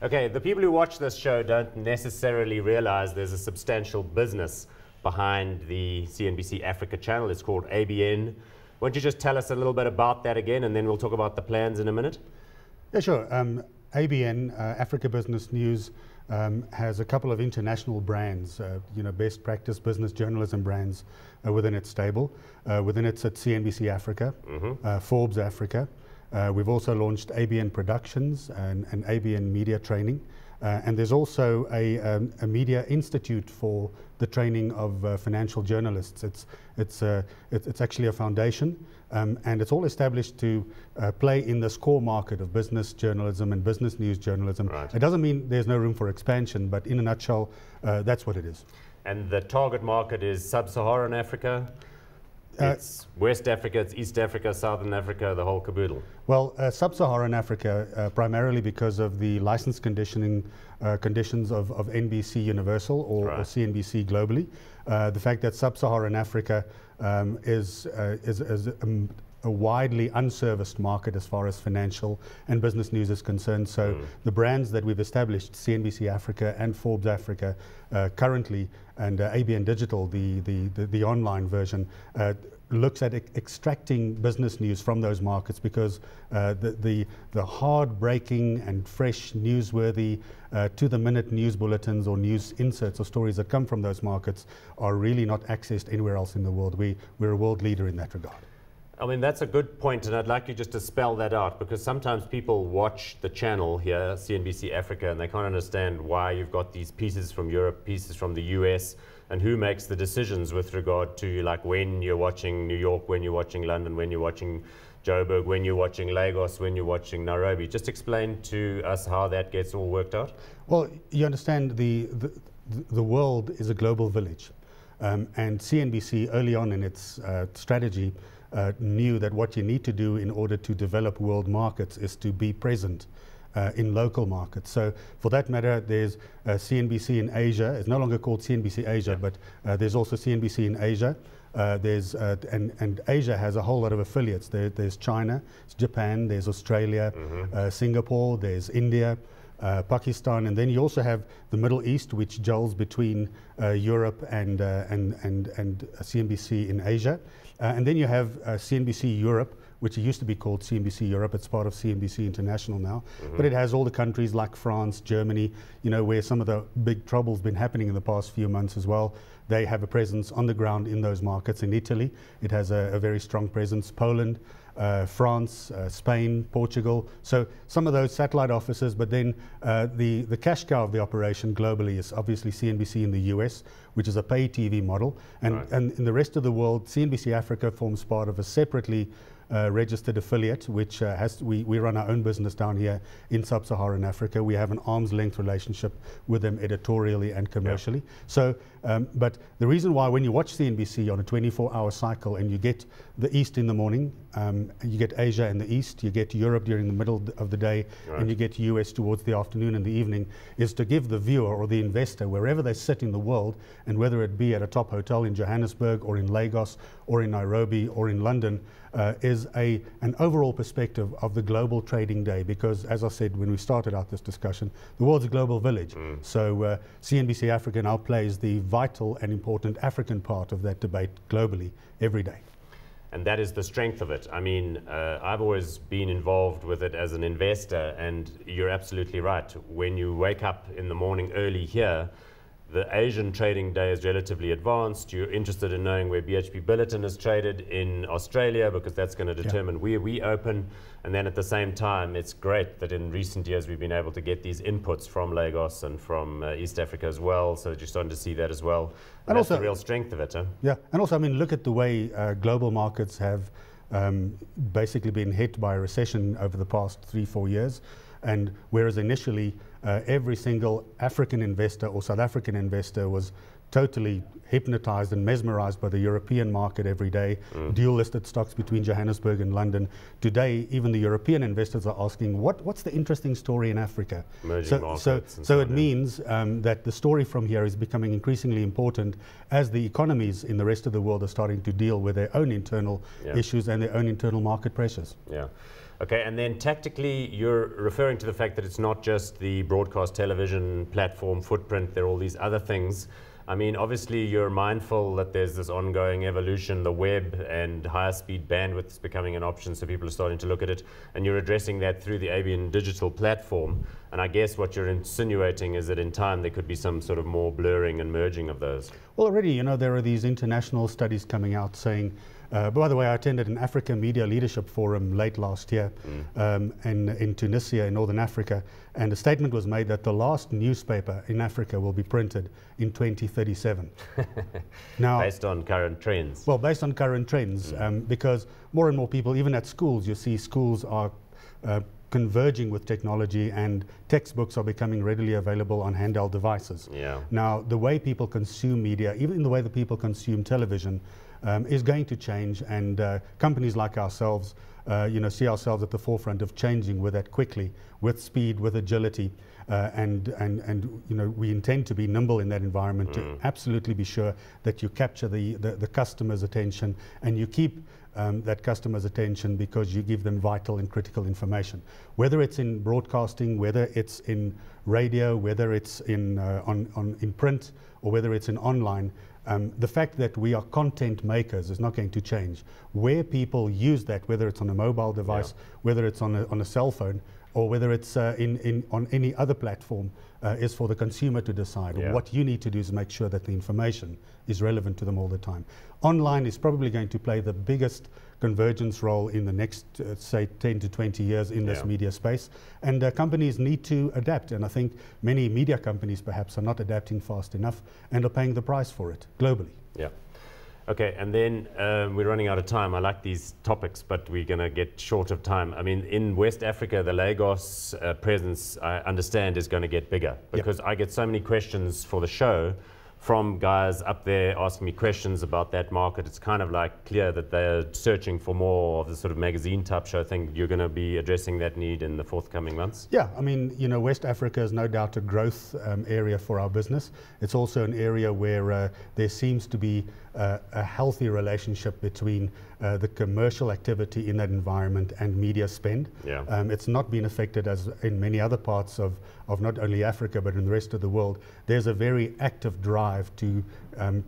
Okay, the people who watch this show don't necessarily realize there's a substantial business behind the CNBC Africa channel. It's called ABN. Why don't you just tell us a little bit about that again, and then we'll talk about the plans in a minute? Yeah, sure. ABN, Africa Business News, has a couple of international brands, best practice business journalism brands within its stable. Within it's at CNBC Africa, Forbes Africa. We've also launched ABN Productions and ABN Media Training. And there's also a media institute for the training of financial journalists. It's actually a foundation, and it's all established to play in this core market of business journalism and business news journalism. Right. It doesn't mean there's no room for expansion, but in a nutshell, that's what it is. And the target market is sub-Saharan Africa? It's West Africa, it's East Africa, Southern Africa, the whole caboodle. Well, sub-Saharan Africa, primarily because of the license conditions of NBC Universal or CNBC globally. The fact that sub-Saharan Africa is a widely unserviced market as far as financial and business news is concerned. So the brands that we've established, CNBC Africa and Forbes Africa currently, and ABN Digital, the online version, looks at extracting business news from those markets, because the hard-breaking and fresh, newsworthy, to-the-minute news bulletins or news inserts or stories that come from those markets are really not accessed anywhere else in the world. We're a world leader in that regard. I mean, that's a good point, and I'd like you just to spell that out, because sometimes people watch the channel here, CNBC Africa, and they can't understand why you've got these pieces from Europe, pieces from the US, and who makes the decisions with regard to, like, when you're watching New York, when you're watching London, when you're watching Joburg, when you're watching Lagos, when you're watching Nairobi. Just explain to us how that gets all worked out. Well, you understand the world is a global village, and CNBC early on in its strategy knew that what you need to do in order to develop world markets is to be present in local markets. So for that matter, there's CNBC in Asia. It's no longer called CNBC Asia, but there's also CNBC in Asia. And Asia has a whole lot of affiliates. There's China, there's Japan, there's Australia, Singapore, there's India, Pakistan, and then you also have the Middle East, which jolts between Europe and CNBC in Asia. And then you have CNBC Europe, which used to be called CNBC Europe. It's part of CNBC International now. But it has all the countries like France, Germany, where some of the big trouble's been happening in the past few months as well. They have a presence on the ground in those markets. In Italy, it has a very strong presence. Poland, France, Spain, Portugal. So some of those satellite offices, but then the cash cow of the operation globally is obviously CNBC in the US, which is a pay TV model. And in the rest of the world, CNBC Africa forms part of a separately registered affiliate, which we run our own business down here in sub-Saharan Africa. We have an arm's length relationship with them editorially and commercially. So, but the reason why when you watch CNBC on a 24-hour cycle and you get the East in the morning, you get Asia in the East, you get Europe during the middle of the day, and you get US towards the afternoon and the evening, is to give the viewer or the investor, wherever they sit in the world, and whether it be at a top hotel in Johannesburg or in Lagos or in Nairobi or in London, is an overall perspective of the global trading day, because, as I said when we started out this discussion, the world's a global village. So CNBC Africa now plays the vital and important African part of that debate globally every day. And that is the strength of it. I mean, I've always been involved with it as an investor, and you're absolutely right. When you wake up in the morning early here, the Asian trading day is relatively advanced. You're interested in knowing where BHP Billiton is traded in Australia, because that's going to determine where we open. And then at the same time, it's great that in recent years we've been able to get these inputs from Lagos and from East Africa as well. So you're starting to see that as well. And that's the real strength of it. Huh? Yeah, and also, I mean, look at the way global markets have basically been hit by a recession over the past 3-4 years. And whereas initially every single African investor or South African investor was totally hypnotized and mesmerized by the European market every day, dual listed stocks between Johannesburg and London. Today, even the European investors are asking, what's the interesting story in Africa? So it means that the story from here is becoming increasingly important as the economies in the rest of the world are starting to deal with their own internal issues and their own internal market pressures. Yeah. Okay, and then tactically, you're referring to the fact that it's not just the broadcast television platform footprint, there are all these other things. I mean, obviously, you're mindful that there's this ongoing evolution, the web and higher speed bandwidth is becoming an option, so people are starting to look at it, and you're addressing that through the ABN digital platform. And I guess what you're insinuating is that in time there could be some sort of more blurring and merging of those. Well, already, you know, there are these international studies coming out saying, by the way, I attended an Africa Media Leadership Forum late last year in Tunisia, in Northern Africa, and a statement was made that the last newspaper in Africa will be printed in 2037. Now, based on current trends? Well, based on current trends, because more and more people, even at schools, you see schools are converging with technology, and textbooks are becoming readily available on handheld devices. Yeah. Now, the way people consume media, even the way that people consume television, is going to change, and companies like ourselves, you know, see ourselves at the forefront of changing with that quickly, with speed, with agility, and you know, we intend to be nimble in that environment to absolutely be sure that you capture the customer's attention, and you keep that customer's attention because you give them vital and critical information. Whether it's in broadcasting, whether it's in radio, whether it's in in print, or whether it's in online, the fact that we are content makers is not going to change. Where people use that, whether it's on a mobile device, whether it's on a cell phone, or whether it's on any other platform, is for the consumer to decide. What you need to do is make sure that the information is relevant to them all the time. Online is probably going to play the biggest convergence role in the next, say, 10 to 20 years in this media space. And companies need to adapt. And I think many media companies perhaps are not adapting fast enough and are paying the price for it globally. Yeah. Okay, and then we're running out of time. I like these topics, but we're going to get short of time. I mean, in West Africa, the Lagos presence, I understand, is going to get bigger, because I get so many questions for the show from guys up there asking me questions about that market. It's kind of like clear that they're searching for more of the sort of magazine type show thing. You're going to be addressing that need in the forthcoming months? Yeah, I mean, you know, West Africa is no doubt a growth area for our business. It's also an area where there seems to be a healthy relationship between the commercial activity in that environment and media spend. Yeah. It's not been affected as in many other parts of not only Africa but in the rest of the world. There's a very active drive to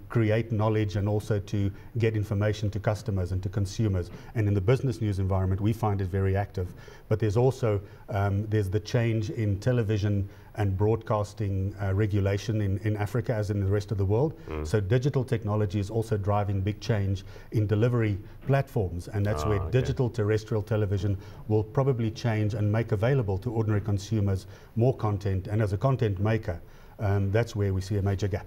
create knowledge and also to get information to customers and to consumers. And in the business news environment, we find it very active. But there's also there's the change in television and broadcasting regulation in Africa as in the rest of the world. So digital technology is also driving big change in delivery platforms, and that's where digital terrestrial television will probably change and make available to ordinary consumers more content. And as a content maker, that's where we see a major gap.